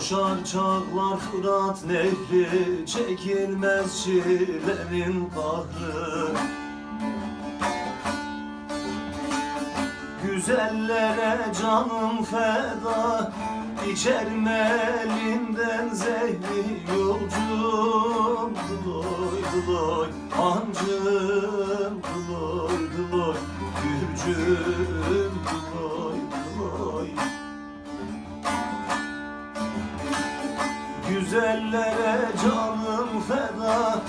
Coşar çağlar Fırat Nehri, çekilmez çilenin kahrı. Güzellere canım feda, İçerim elinden zehri yolcum. Dıloy dıloy hancım, dıloy dıloy gürcüm, dıloy dıloy. Güzellere canım feda,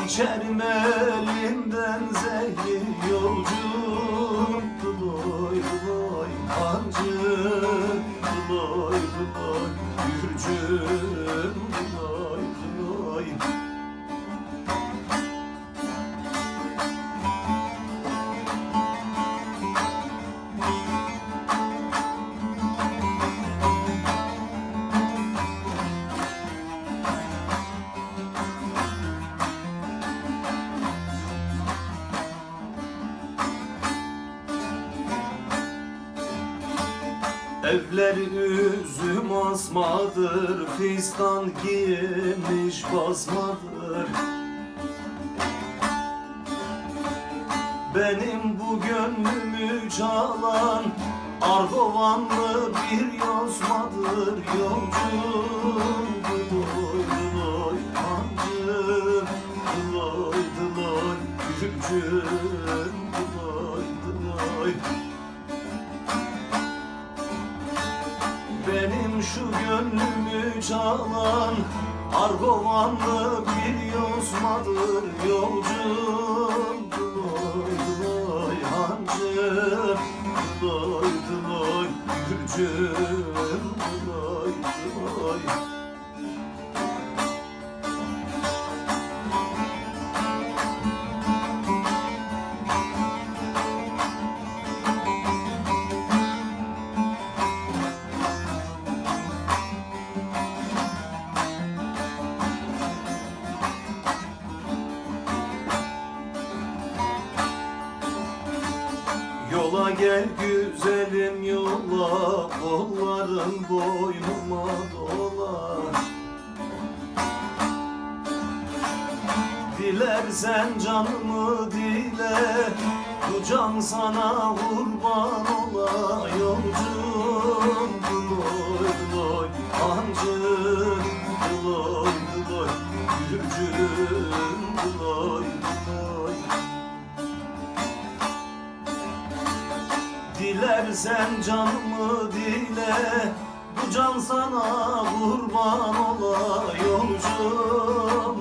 İçerim elinden zehri yolcum. Dıloy dıloy hancım, dıloy dıloy gürcüm, dıloy dıloy. Evler üzüm asmadır, fistan giymiş basmadır. Benim bu gönlümü çalan Argovanlı bir yozmadır yolcum. Dıloy dıloy hancım, dıloy dıloy gürcüm, dıloy dıloy. Benim şu gönlümü çalan Argovanlı bir yozmadır yolcum. Dıloy dıloy hancım, dıloy dıloy gürcüm, dıloy dıloy. Yola gel güzelim yola, kolların boynuma dola. Dilersen canımı dile, bu can sana kurban ola yolcum. Dıloy dıloy hancım, dıloy dıloy gürcüm, dıloy dıloy. Dilersen canımı dile, bu can sana kurban ola yolcum.